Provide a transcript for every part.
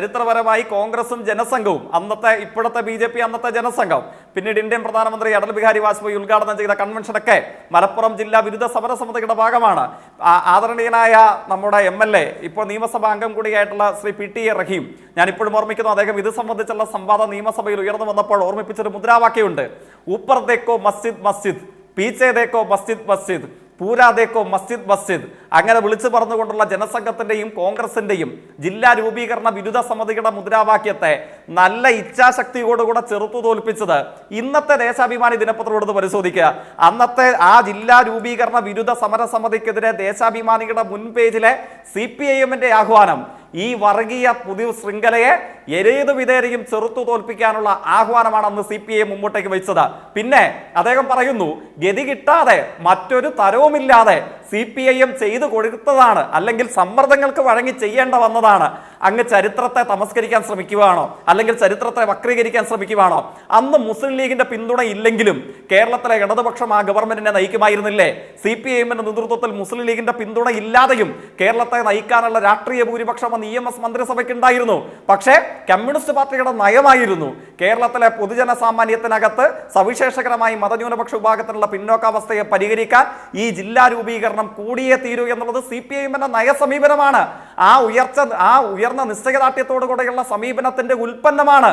ചരിത്രപരമായി കോൺഗ്രസും ജനസംഘവും അന്നത്തെ ഇപ്പോഴത്തെ BJP അന്നത്തെ ജനസംഘം പിന്നീട് ഇന്ത്യൻ പ്രധാനമന്ത്രി അടൽ ബിഹാരി വാജ്പേയി ഉദ്ഘാടനം ചെയ്ത കൺവെൻഷനൊക്കെ മലപ്പുറം ജില്ലാ വിരുദ്ധ സമരസമിതിയുടെ ഭാഗമാണ്. ആദരണീയനായ നമ്മുടെ MLA ഇപ്പോൾ നിയമസഭാ അംഗം കൂടിയായിട്ടുള്ള ശ്രീ PT റഹീം, ഞാൻ ഇപ്പോഴും ഓർമ്മിക്കുന്നു, അദ്ദേഹം ഇത് സംബന്ധിച്ചുള്ള സംവാദം നിയമസഭയിൽ ഉയർന്നു വന്നപ്പോൾ ഓർമ്മിപ്പിച്ചൊരു മുദ്രാവാക്യമുണ്ട്. ഊപ്പർ ദേക്കോ മസ്ജിദ് മസ്ജിദ്, പീച്ചെ ദേക്കോ മസ്ജിദ് മസ്ജിദ്, പൂരാ ദേക്കോ മസ്ജിദ് മസ്ജിദ്. അങ്ങനെ വിളിച്ചു പറഞ്ഞുകൊണ്ടുള്ള ജനസംഘത്തിന്റെയും കോൺഗ്രസിന്റെയും ജില്ലാ രൂപീകരണ വിരുദ്ധ സമിതിയുടെ മുദ്രാവാക്യത്തെ നല്ല ഇച്ഛാശക്തിയോടുകൂടെ ചെറുത്തു തോൽപ്പിച്ചത് ഇന്നത്തെ ദേശാഭിമാനി ദിനപത്രത്തോട് പരിശോധിക്കുക. അന്നത്തെ ആ ജില്ലാ രൂപീകരണ വിരുദ്ധ സമരസമിതിക്കെതിരെ ദേശാഭിമാനിയുടെ മുൻപേജിലെ CPIM-ന്റെ ആഹ്വാനം ഈ വർഗീയ പുതിയ ശൃംഖലയെ ഏത് വിധേനയും ചെറുത്തു തോൽപ്പിക്കാനുള്ള ആഹ്വാനമാണ് അന്ന് CPIM മുമ്പോട്ടേക്ക് വെച്ചത്. പിന്നെ അദ്ദേഹം പറയുന്നു, ഗതി കിട്ടാതെ മറ്റൊരു തരവുമില്ലാതെ CPIM ചെയ്തു കൊടുത്തതാണ്, അല്ലെങ്കിൽ സമ്മർദ്ദങ്ങൾക്ക് വഴങ്ങി ചെയ്യേണ്ട വന്നതാണ്. അങ്ങ് ചരിത്രത്തെ തമസ്കരിക്കാൻ ശ്രമിക്കുകയാണോ, അല്ലെങ്കിൽ ചരിത്രത്തെ വക്രീകരിക്കാൻ ശ്രമിക്കുകയാണോ? അന്ന് മുസ്ലിം ലീഗിന്റെ പിന്തുണ ഇല്ലെങ്കിലും കേരളത്തിലെ ഇടതുപക്ഷം ആ ഗവൺമെന്റിനെ നയിക്കുമായിരുന്നില്ലേ? CPIM-ന്റെ നേതൃത്വത്തിൽ മുസ്ലിം ലീഗിന്റെ പിന്തുണ ഇല്ലാതെയും കേരളത്തെ നയിക്കാനുള്ള രാഷ്ട്രീയ ഭൂരിപക്ഷം EMS മന്ത്രിസഭയ്ക്ക് ഉണ്ടായിരുന്നു. പക്ഷേ കമ്മ്യൂണിസ്റ്റ് പാർട്ടിയുടെ നയമായിരുന്നു കേരളത്തിലെ പൊതുജന സാമാന്യത്തിനകത്ത് സവിശേഷകരമായി മതന്യൂനപക്ഷ വിഭാഗത്തിനുള്ള പിന്നോക്കാവസ്ഥയെ പരിഹരിക്കാൻ ഈ ജില്ലാ രൂപീകരണം കൂടിയേ തീരൂ എന്നുള്ളത് CPIM-ന്റെ നയസമീപനമാണ്. ആ ഉയർന്ന നിശ്ചയദാർഢ്യത്തോടു കൂടെയുള്ള സമീപനത്തിന്റെ ഉൽപ്പന്നമാണ്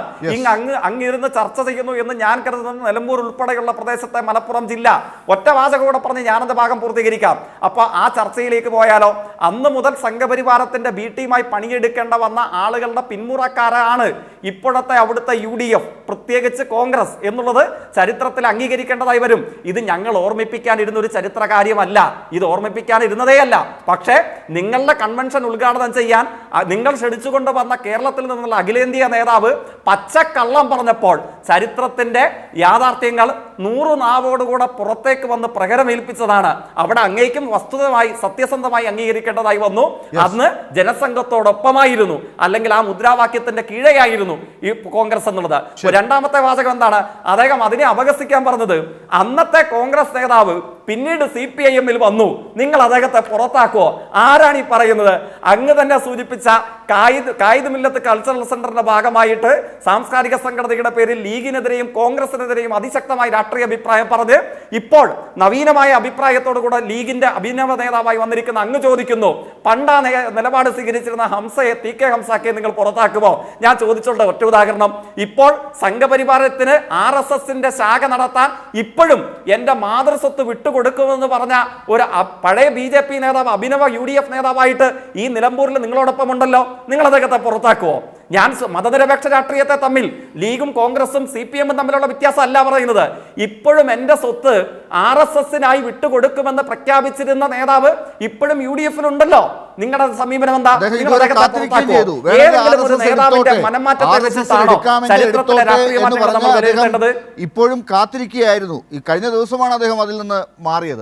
അങ്ങിരുന്ന് ചർച്ച ചെയ്യുന്നു എന്ന് ഞാൻ കരുതുന്നത്. നിലമ്പൂർ ഉൾപ്പെടെയുള്ള പ്രദേശത്തെ മലപ്പുറം ജില്ല ഒറ്റ വാചകോടെ പറഞ്ഞ് ഞാനത് ഭാഗം പൂർത്തീകരിക്കാം. അപ്പൊ ആ ചർച്ചയിലേക്ക് പോയാലോ? അന്ന് മുതൽ സംഘപരിവാരത്തിന്റെ B ടീമായി പണിയെടുക്കേണ്ട വന്ന ആളുകളുടെ പിന്മുറക്കാരാണ് ഇപ്പോഴത്തെ അവിടുത്തെ UDF, പ്രത്യേകിച്ച് കോൺഗ്രസ് എന്നുള്ളത് ചരിത്രത്തിൽ അംഗീകരിക്കേണ്ടതായി വരും. ഇത് ഞങ്ങൾ ഓർമ്മിപ്പിക്കാനിരുന്ന ഒരു ചരിത്ര കാര്യമല്ല, ഇത് ഓർമ്മിപ്പിക്കാനിരുന്നതേ അല്ല. പക്ഷേ നിങ്ങളുടെ കൺവെൻഷൻ ഉദ്ഘാടനം ചെയ്യാൻ നിങ്ങൾ ക്ഷണിച്ചുകൊണ്ട് വന്ന കേരളത്തിൽ നിന്നുള്ള അഖിലേന്ത്യാ നേതാവ് പച്ചക്കള്ളം പറഞ്ഞപ്പോൾ ചരിത്രത്തിന്റെ യാഥാർത്ഥ്യങ്ങൾ 100 നാവോടുകൂടെ പുറത്തേക്ക് വന്ന് പ്രഹരമേൽപ്പിച്ചതാണ്. അവിടെ അങ്ങേക്കും വസ്തുതമായി സത്യസന്ധമായി അംഗീകരിക്കേണ്ടതായി വന്നു. അന്ന് ജനസംഘത്തോടൊപ്പമായിരുന്നു, അല്ലെങ്കിൽ ആ മുദ്രാവാക്യത്തിന്റെ കീഴെയായിരുന്നു ഈ കോൺഗ്രസ് എന്നുള്ളത്. രണ്ടാമത്തെ വാചകം എന്താണ്? അദ്ദേഹം അതിനെ അപഹസിക്കാൻ പറഞ്ഞത്, അന്നത്തെ കോൺഗ്രസ് നേതാവ് പിന്നീട് CPIM-ൽ വന്നു, നിങ്ങൾ അദ്ദേഹത്തെ പുറത്താക്കുവോ? ആരാണ് ഈ പറയുന്നത്? അങ്ങ് തന്നെ സൂചിപ്പിച്ച കായിദ് മില്ലത്ത് കൾച്ചറൽ സെന്ററിന്റെ ഭാഗമായിട്ട് സാംസ്കാരിക സംഘടനയുടെ പേരിൽ ലീഗിനെതിരെയും കോൺഗ്രസിനെതിരെയും അതിശക്തമായി രാഷ്ട്രീയ അഭിപ്രായം പറഞ്ഞ് ഇപ്പോൾ നവീനമായ അഭിപ്രായത്തോടു കൂടെ ലീഗിന്റെ അഭിനവ നേതാവായി വന്നിരിക്കുന്ന അങ്ങ് ചോദിക്കുന്നു, പണ്ടാ നിലപാട് സ്വീകരിച്ചിരുന്ന ഹംസയെ, TK ഹംസയെ നിങ്ങൾ പുറത്താക്കുമോ? ഞാൻ ചോദിച്ചോട്ടെ, ഒറ്റ ഉദാഹരണം. ഇപ്പോൾ സംഘപരിവാരത്തിന് RSS-ന്റെ ശാഖ നടത്താൻ ഇപ്പോഴും എന്റെ മാതൃസ്വത്ത് വിട്ടുകൊടുക്കുമെന്ന് പറഞ്ഞ ഒരു പഴയ BJP നേതാവ്, അഭിനവ UDF നേതാവായിട്ട് ഈ നിലമ്പൂരിൽ നിങ്ങളോടൊപ്പം ഉണ്ടല്ലോ, നിങ്ങൾ അദ്ദേഹത്തെ പുറത്താക്കുമോ? ഞാൻ മതനിരപേക്ഷ രാഷ്ട്രീയത്തെ തമ്മിൽ ലീഗും കോൺഗ്രസും CPM-ഉം തമ്മിലുള്ള വ്യത്യാസം അല്ല പറയുന്നത്. ഇപ്പോഴും എന്റെ സ്വത്ത് RSS-നായി വിട്ടുകൊടുക്കുമെന്ന് പ്രഖ്യാപിച്ചിരുന്ന നേതാവ് ഇപ്പോഴും UDF-ലുണ്ടല്ലോ. നിങ്ങളുടെ സമീപനം എന്താ? ഏതെങ്കിലും ഒരു നേതാവിന്റെ മനംമാറ്റത്തെ വെച്ചിട്ടാണോ ചരിത്രത്തിലെ രാഷ്ട്രീയ മാറ്റങ്ങൾ നമ്മൾ വിലയിരുത്തേണ്ടത്? ഇപ്പോഴും കാത്തിരിക്കുകയായിരുന്നു. ഈ കഴിഞ്ഞ ദിവസമാണ് അദ്ദേഹം അതിൽ നിന്ന് മാറിയത്.